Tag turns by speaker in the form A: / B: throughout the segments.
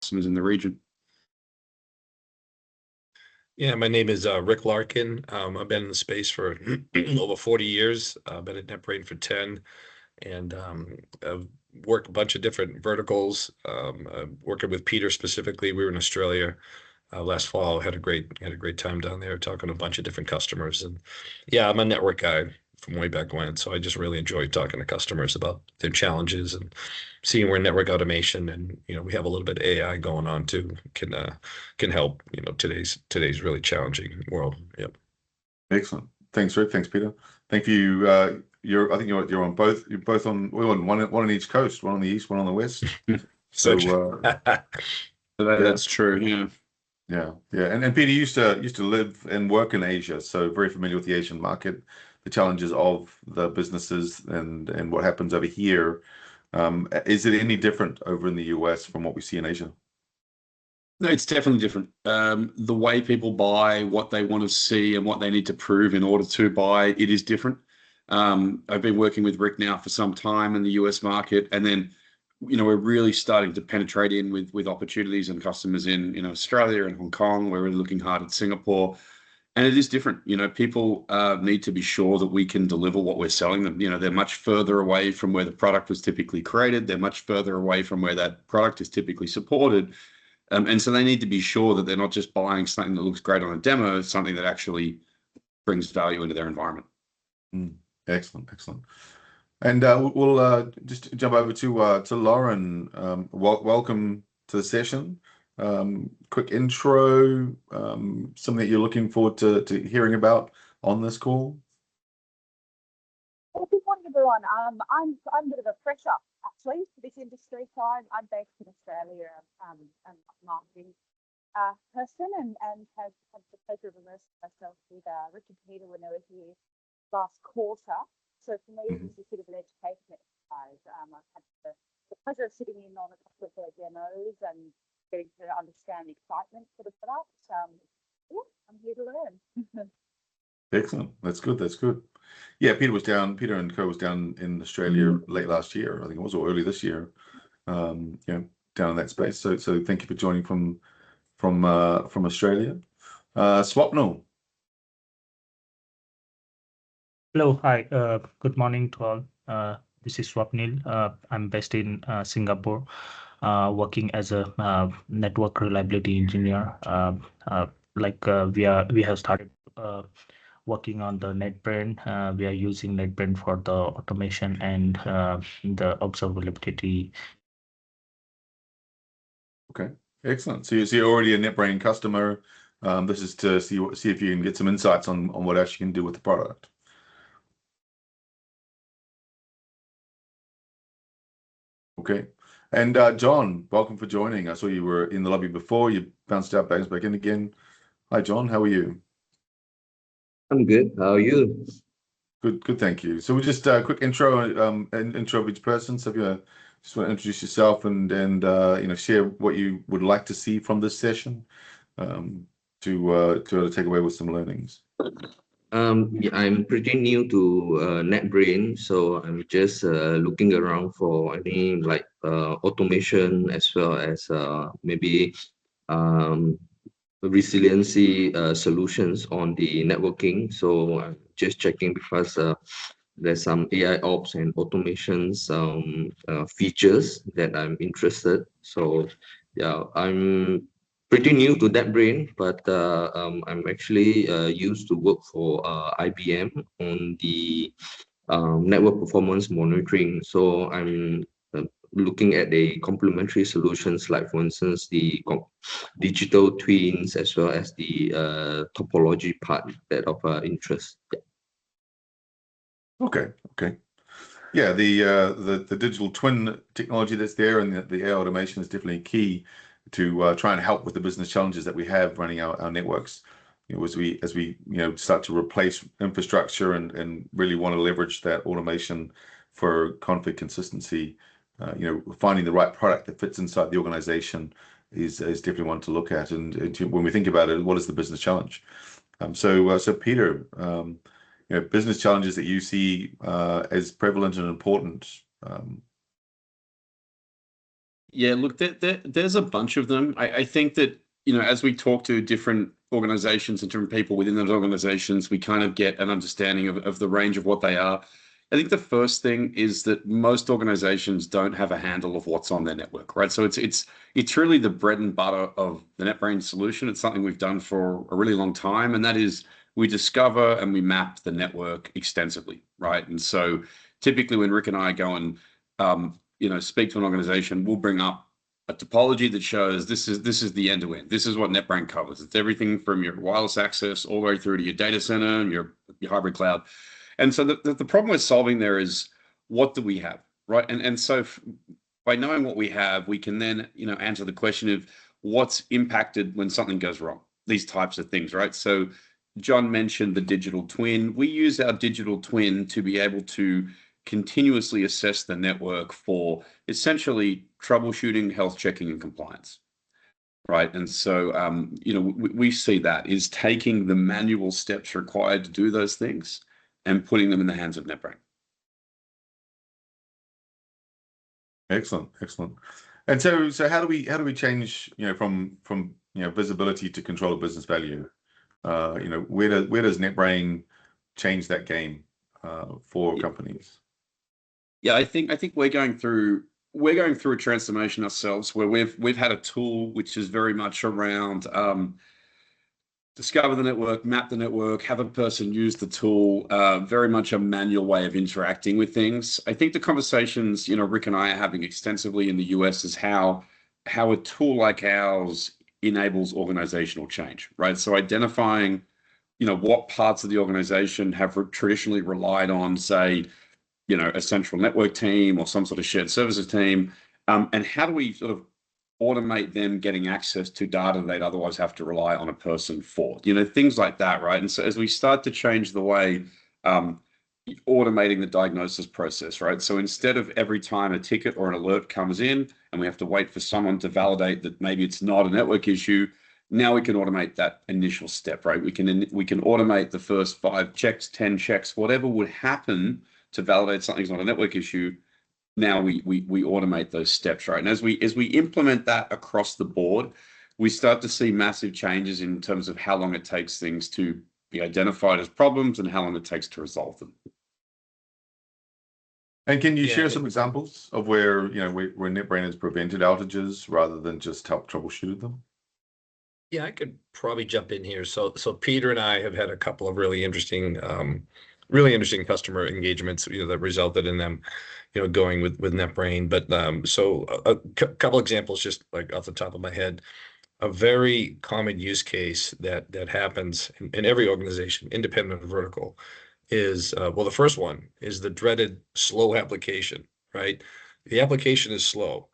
A: customers in the region.
B: Yeah, my name is Rick Larkin. I've been in the space for over 40 years. I've been at NetBrain for 10, and I've worked a bunch of different verticals. Working with Peter specifically, we were in Australia last fall. Had a great time down there talking to a bunch of different customers. And yeah, I'm a network guy from way back when, so I just really enjoy talking to customers about their challenges and seeing where network automation and we have a little bit of AI going on too can help today's really challenging world. Yep.
C: Excellent. Thanks, Rick. Thanks, Peter. Thank you. I think you're on both. You're both on one on each coast. One on the east, one on the west. So
A: that's true. Yeah.
C: Yeah. And Peter used to live and work in Asia, so very familiar with the Asian market, the challenges of the businesses and what happens over here. Is it any different over in the US from what we see in Asia?
A: No, it's definitely different. The way people buy, what they want to see, and what they need to prove in order to buy, it is different. I've been working with Rick now for some time in the US market, and then we're really starting to penetrate in with opportunities and customers in Australia and Hong Kong. We're really looking hard at Singapore, and it is different. People need to be sure that we can deliver what we're selling them. They're much further away from where the product was typically created. They're much further away from where that product is typically supported. And so they need to be sure that they're not just buying something that looks great on a demo, something that actually brings value into their environment.
C: Excellent. And we'll just jump over to Lauren. Welcome to the session. Quick intro, something that you're looking forward to hearing about on this call.
D: Well, good morning, everyone. I'm a bit of a fresher actually for this industry. So I'm based in Australia. I'm a marketing person and have had the pleasure of immersing myself with Rick and Peter when they were here last quarter. So for me, it was a bit of an education exercise. I've had the pleasure of sitting in on a couple of their demos and getting to understand the excitement for the product. Yeah, I'm here to learn.
C: Excellent. That's good. Yeah, Peter and Co was down in Australia late last year, I think it was, or early this year. Down in that space. So thank you for joining from Australia. Swapnil.
E: Hello, hi. Good morning to all. This is Swapnil. I'm based in Singapore, working as a network reliability engineer. We have started working on the NetBrain. We are using NetBrain for the automation and the observability.
C: Okay, excellent. So you're already a NetBrain customer. This is to see if you can get some insights on what else you can do with the product. Okay, and John, welcome for joining. I saw you were in the lobby before. You bounced out, bounced back in again. Hi, John. How are you?
F: I'm good. How are you?
C: Good. Thank you. So we'll just quick intro of each person. So if you just want to introduce yourself and share what you would like to see from this session, to take away with some learnings.
F: Yeah, I'm pretty new to NetBrain, so I'm just looking around for any automation as well as maybe resiliency solutions on the networking. So I'm just checking because there's some AI ops and automations features that I'm interested. So yeah, I'm pretty new to NetBrain, but I'm actually used to work for IBM on the network performance monitoring. So I'm looking at the complementary solutions, like for instance the digital twins as well as the topology part that of interest.
C: Okay. Yeah, the digital twin technology that's there and the AI automation is definitely key to try and help with the business challenges that we have running our networks. As we start to replace infrastructure and really want to leverage that automation for config consistency. Finding the right product that fits inside the organization is definitely one to look at. And when we think about it, what is the business challenge? So Peter, business challenges that you see as prevalent and important.
A: Yeah, look, there's a bunch of them. I think that, as we talk to different organizations and different people within those organizations, we kind of get an understanding of the range of what they are. I think the first thing is that most organizations don't have a handle of what's on their network, right? So it's really the bread and butter of the NetBrain solution. It's something we've done for a really long time, and that is we discover and we map the network extensively, right? And so typically when Rick and I go and speak to an organization, we'll bring up a topology that shows this is the end to end. This is what NetBrain covers. It's everything from your wireless access all the way through to your data center and your hybrid cloud. And so the problem we're solving there is, what do we have, right? And so by knowing what we have, we can then answer the question of what's impacted when something goes wrong. These types of things, right? So John mentioned the digital twin. We use our digital twin to be able to continuously assess the network for essentially troubleshooting, health checking, and compliance. Right. And so, we see that is taking the manual steps required to do those things and putting them in the hands of NetBrain.
C: Excellent, excellent. And so how do we change, from visibility to control of business value? Where does NetBrain change that game for companies?
A: Yeah, I think we're going through a transformation ourselves where we've had a tool which is very much around discover the network, map the network, have a person use the tool, very much a manual way of interacting with things. I think the conversations, Rick and I are having extensively in the US is how a tool like ours enables organizational change, right? So identifying, what parts of the organization have traditionally relied on, say, a central network team or some sort of shared services team, and how do we sort of automate them getting access to data they'd otherwise have to rely on a person for, things like that, right? And so as we start to change the way automating the diagnosis process, right? So instead of every time a ticket or an alert comes in and we have to wait for someone to validate that maybe it's not a network issue, now we can automate that initial step, right? We can automate the first 5 checks, 10 checks, whatever would happen to validate something's not a network issue. Now we automate those steps, right? And as we implement that across the board, we start to see massive changes in terms of how long it takes things to be identified as problems and how long it takes to resolve them.
C: And can you share some examples of where where NetBrain has prevented outages rather than just help troubleshoot them?
B: Yeah, I could probably jump in here. So Peter and I have had a couple of really interesting customer engagements, that resulted in them, going with NetBrain. But so a couple examples, just like off the top of my head. A very common use case that happens in every organization, independent of vertical, is the first one is the dreaded slow application, right? The application is slow,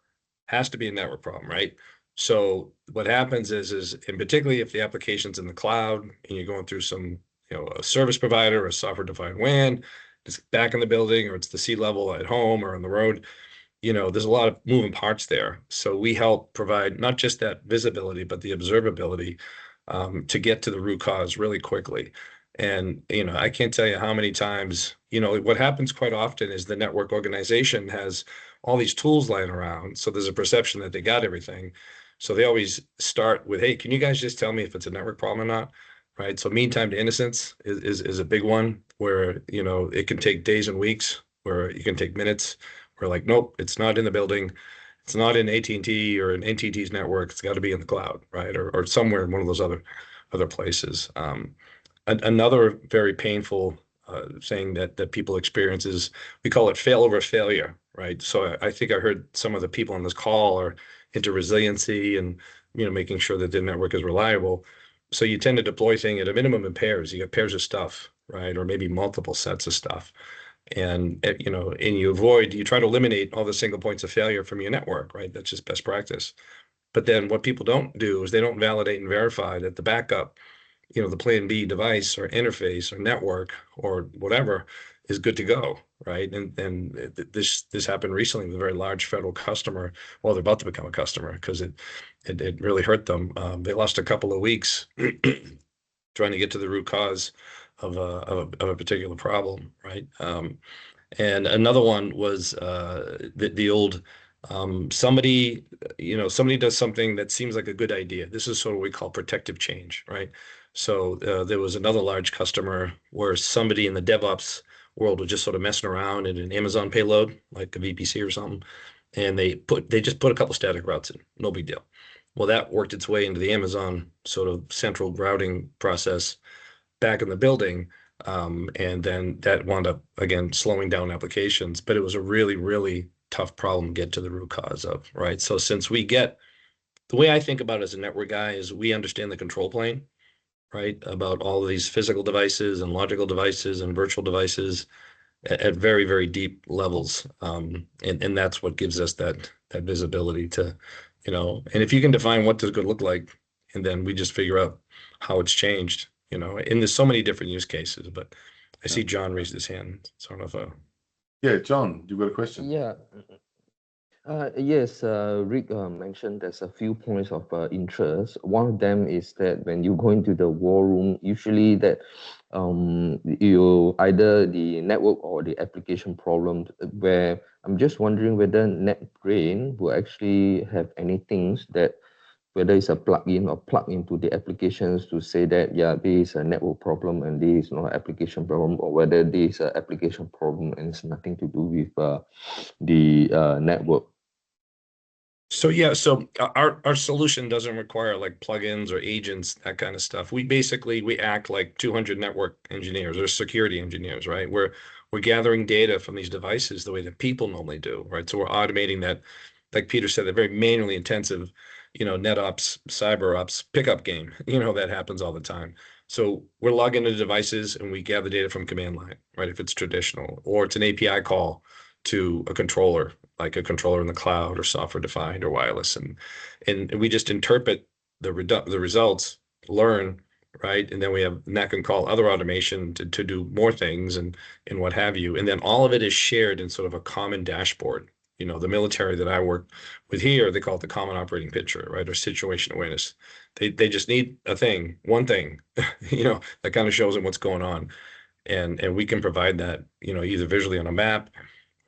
B: has to be a network problem, right? So what happens is, and particularly if the application's in the cloud and you're going through some, a service provider or a software-defined WAN, it's back in the building or it's the C-level at home or on the road, there's a lot of moving parts there. So we help provide not just that visibility, but the observability to get to the root cause really quickly. And, I can't tell you how many times, what happens quite often is the network organization has all these tools lying around. So there's a perception that they got everything. So they always start with, hey, can you guys just tell me if it's a network problem or not? Right. So mean time to innocence is a big one where, it can take days and weeks, where you can take minutes. We're like, nope, it's not in the building. It's not in AT&T or in NTT's network. It's got to be in the cloud, right? Or somewhere in one of those other places. Another very painful thing that people experience is, we call it failover failure, right? So I think I heard some of the people on this call are into resiliency and, making sure that the network is reliable. So you tend to deploy things at a minimum in pairs. You get pairs of stuff, right? Or maybe multiple sets of stuff. And you try to eliminate all the single points of failure from your network, right? That's just best practice. But then what people don't do is they don't validate and verify that the backup, the plan B device or interface or network or whatever is good to go, right? And this happened recently with a very large federal customer. Well, they're about to become a customer because it really hurt them. They lost a couple of weeks trying to get to the root cause of a particular problem, right? And another one was the old Somebody does something that seems like a good idea. This is sort of what we call protective change, right? So there was another large customer where somebody in the DevOps world was just sort of messing around in an Amazon payload, like a VPC or something, and they just put a couple static routes in, no big deal. Well, that worked its way into the Amazon sort of central routing process back in the building. And then that wound up, again, slowing down applications. But it was a really, really tough problem to get to the root cause of, right? So since the way I think about it as a network guy is we understand the control plane, right? About all of these physical devices and logical devices and virtual devices at very, very deep levels. And that's what gives us that visibility to, and if you can define what does good look like, and then we just figure out how it's changed, and there's so many different use cases, but I see John raised his hand. So I don't know if
C: Yeah, John, you've got a question.
F: Yeah. Yes, Rick mentioned there's a few points of interest. One of them is that when you go into the war room, usually that you either the network or the application problem, where I'm just wondering whether NetBrain will actually have any things that, whether it's a plugin or plug into the applications to say that, yeah, this is a network problem and this is not an application problem, or whether this is an application problem and it's nothing to do with the network.
B: So yeah, so our solution doesn't require like plugins or agents, that kind of stuff. We act like 200 network engineers or security engineers, right? We're gathering data from these devices the way that people normally do, right? So we're automating that, like Peter said, the very manually intensive, NetOps, CyberOps pickup game, that happens all the time. So we're logging into devices and we gather data from command line, right? If it's traditional, or it's an API call to a controller, like a controller in the cloud or software defined or wireless, and we just interpret the results, learn, right, and then that can call other automation to do more things and what have you, and then all of it is shared in sort of a common dashboard. The military that I work with here, they call it the common operating picture, right, or situation awareness. They just need one thing, that kind of shows them what's going on, and we can provide that, either visually on a map,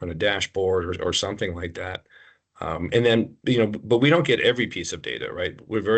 B: on a dashboard, or something like that. And then, but we don't get every piece of data, right? We're very